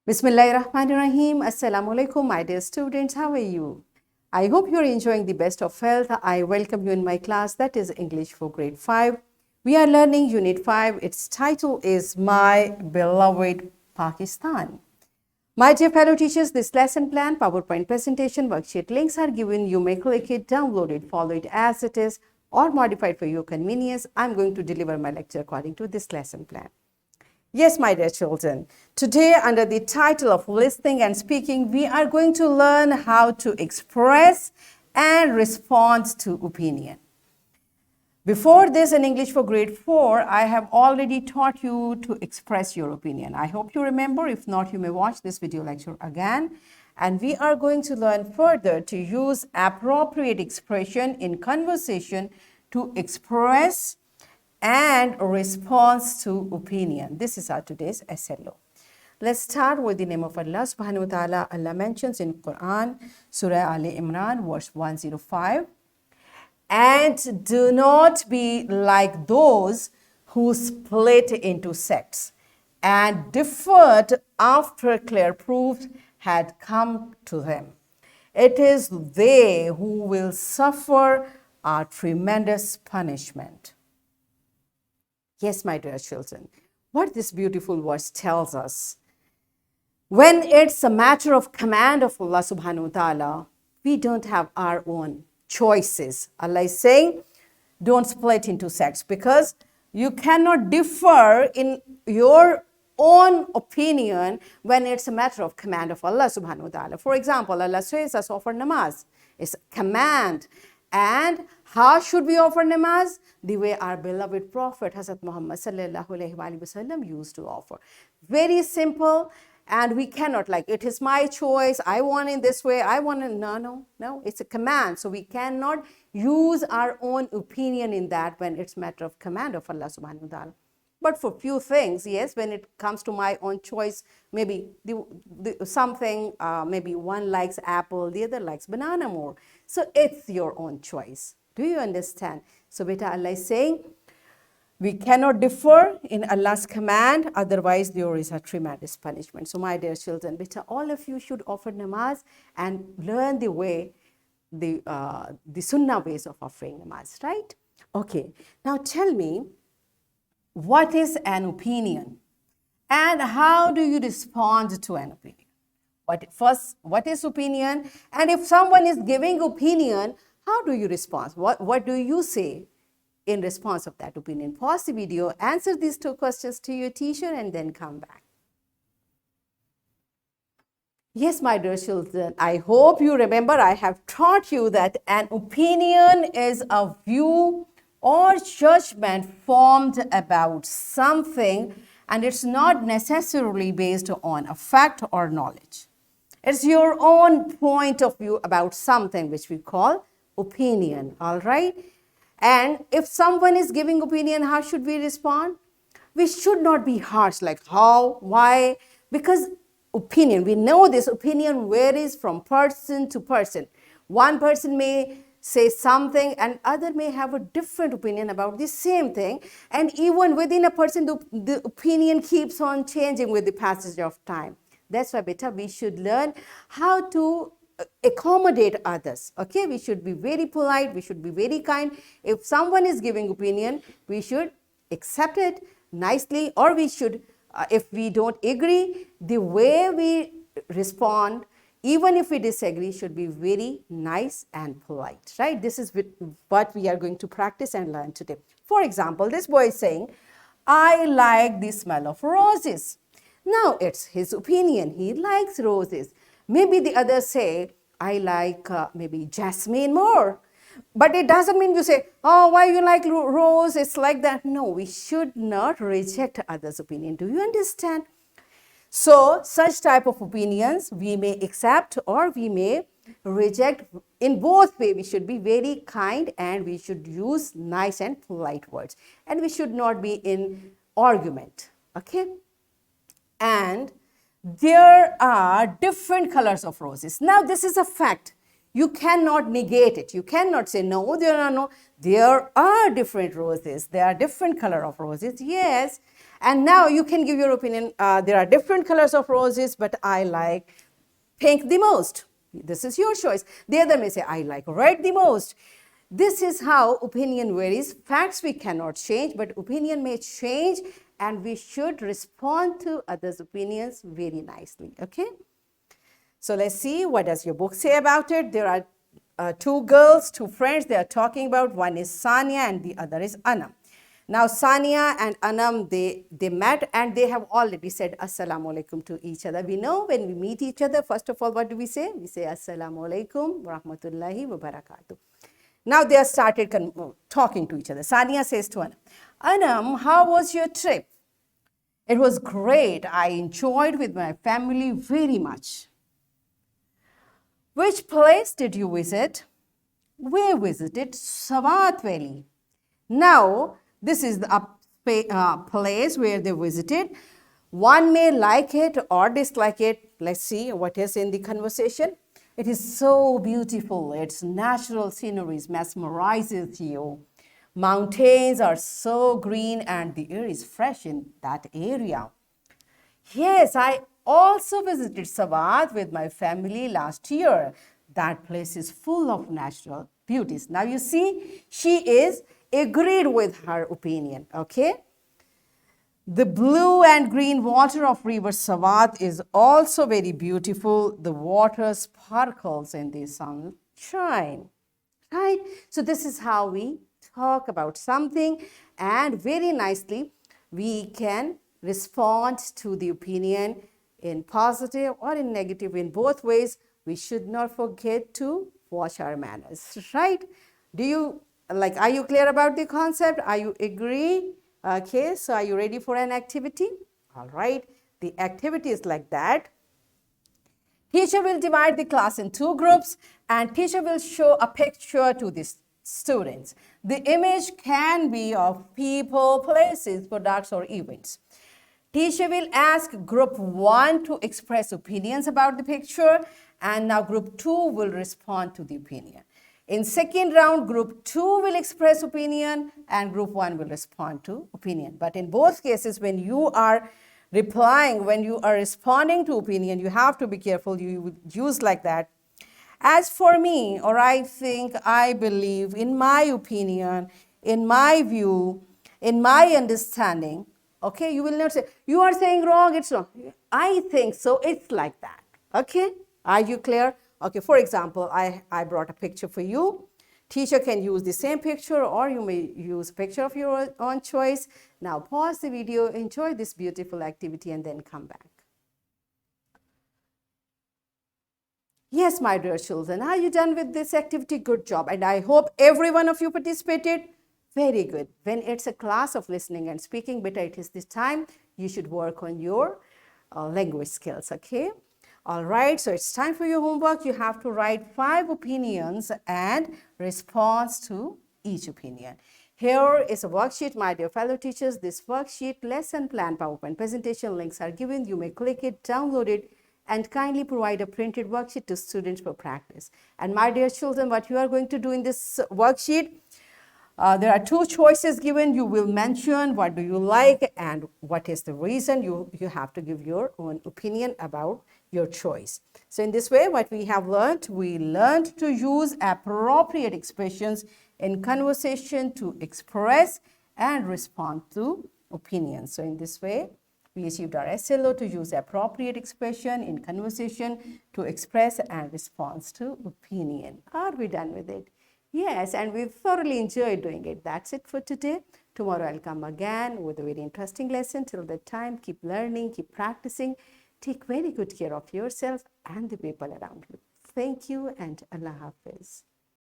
Bismillahirrahmanirrahim. Assalamu alaikum, my dear students. How are you? I hope you're enjoying the best of health. I welcome you in my class, that is English for grade 5. We are learning Unit 5. Its title is My Beloved Pakistan. My dear fellow teachers, this lesson plan, PowerPoint presentation, worksheet links are given. You may click it, download it, follow it as it is, or modify it for your convenience. I'm going to deliver my lecture according to this lesson plan. Yes, my dear children, today under the title of listening and speaking, we are going to learn how to express and respond to opinion. Before this, in English for grade 4, I have already taught you to express your opinion. I hope you remember. If not, you may watch this video lecture again. And we are going to learn further to use appropriate expression in conversation to express and response to opinion. This is our today's SLO. Let's start with the name of Allah subhanahu wa ta'ala. Allah mentions in Quran, Surah Al Imran, verse 105. And do not be like those who split into sects and differed after clear proof had come to them. It is they who will suffer a tremendous punishment. Yes, my dear children, what this beautiful verse tells us, when it's a matter of command of Allah subhanahu wa ta'ala, we don't have our own choices. Allah is saying, don't split into sects, because you cannot differ in your own opinion when it's a matter of command of Allah subhanahu wa ta'ala. For example, Allah says us offer namaz. It's a command. And how should we offer namaz? The way our beloved Prophet Hazrat Muhammad sallallahu alaihi wasallam used to offer. Very simple, and we cannot like, it is my choice, I want it this way, I want it, no, it's a command. So we cannot use our own opinion in that when it's matter of command of Allah subhanahu wa ta'ala. But for few things, yes, when it comes to my own choice, maybe something, maybe one likes apple, the other likes banana more. So it's your own choice. Do you understand? So beta, Allah is saying, we cannot differ in Allah's command, otherwise there is a tremendous punishment. So my dear children, beta, all of you should offer namaz and learn the way, the sunnah ways of offering namaz, right? Okay, now tell me, what is an opinion and how do you respond to an opinion? What is opinion? And if someone is giving opinion, how do you respond? What do you say in response of that opinion? Pause the video, answer these two questions to your teacher, and then come back. Yes, my dear children, I hope you remember I have taught you that an opinion is a view or judgment formed about something, and it's not necessarily based on a fact or knowledge. It's your own point of view about something, which we call opinion, all right? And if someone is giving opinion, how should we respond? We should not be harsh, like how, why, because opinion, we know this opinion varies from person to person. One person may say something and other may have a different opinion about the same thing, and even within a person the opinion keeps on changing with the passage of time. That's why beta, we should learn how to accommodate others. Okay, we should be very polite, we should be very kind. If someone is giving opinion, we should accept it nicely, or we should, if we don't agree, the way we respond, even if we disagree, should be very nice and polite, right? This is what we are going to practice and learn today. For example, this boy is saying, I like the smell of roses. Now, it's his opinion. He likes roses. Maybe the others say, I like maybe jasmine more. But it doesn't mean you say, oh, why you like rose? It's like that. No, we should not reject others' opinion. Do you understand? So, such type of opinions we may accept or we may reject. In both ways, we should be very kind and we should use nice and polite words. And we should not be in argument, okay? And there are different colors of roses. Now, this is a fact. You cannot negate it. You cannot say, no, there are no, there are different roses. There are different color of roses. Yes. And now you can give your opinion. There are different colors of roses, but I like pink the most. This is your choice. The other may say, I like red the most. This is how opinion varies. Facts we cannot change, but opinion may change, and we should respond to others' opinions very nicely. Okay? So let's see, what does your book say about it? There are two girls, two friends they are talking about. One is Sania and the other is Anam. Now Sania and Anam, they met and they have already said Assalamu alaikum to each other. We know when we meet each other, first of all, what do we say? We say Assalamu alaikum wa rahmatullahi wa barakatuh. Now they have started talking to each other. Sania says to Anam, Anam, how was your trip? It was great. I enjoyed with my family very much. Which place did you visit? We visited Sawat Valley. Now, this is the place where they visited. One may like it or dislike it. Let's see what is in the conversation. It is so beautiful. Its natural sceneries mesmerizes you. Mountains are so green and the air is fresh in that area. Yes, I also visited Sawat with my family last year. That place is full of natural beauties. Now you see, she is agreed with her opinion, okay? The blue and green water of river Sawat is also very beautiful. The water sparkles in the sunshine, right? So this is how we talk about something, and very nicely we can respond to the opinion in positive or in negative. In both ways, we should not forget to watch our manners, right? Are you clear about the concept? Are you agree? Okay, so are you ready for an activity? All right, the activity is like that. Teacher will divide the class in two groups and teacher will show a picture to the students. The image can be of people, places, products, or events. Teacher will ask group 1 to express opinions about the picture, and now group 2 will respond to the opinion. In second round, group 2 will express opinion and group 1 will respond to opinion. But in both cases, when you are replying, when you are responding to opinion, you have to be careful. You would use like that. As for me, or I think, I believe, in my opinion, in my view, in my understanding. Okay, you will not say, you are saying wrong, it's wrong. I think so, it's like that. Okay, are you clear? Okay, for example, I brought a picture for you. Teacher can use the same picture or you may use a picture of your own choice. Now pause the video, enjoy this beautiful activity and then come back. Yes, my dear children, are you done with this activity? Good job. And I hope every one of you participated. Very good. When it's a class of listening and speaking, better it is this time, you should work on your language skills, okay? All right, so it's time for your homework. You have to write 5 opinions and response to each opinion. Here is a worksheet, my dear fellow teachers. This worksheet, lesson plan, PowerPoint presentation links are given. You may click it, download it, and kindly provide a printed worksheet to students for practice. And my dear children, what you are going to do in this worksheet, there are 2 choices given. You will mention what do you like and what is the reason. You have to give your own opinion about your choice. So in this way, what we have learned, we learned to use appropriate expressions in conversation to express and respond to opinions. So in this way, we achieved our SLO to use appropriate expression in conversation to express and respond to opinion. Are we done with it? Yes, and we've thoroughly enjoyed doing it. That's it for today. Tomorrow I'll come again with a very interesting lesson. Till that time, keep learning, keep practicing. Take very good care of yourself and the people around you. Thank you and Allah Hafiz.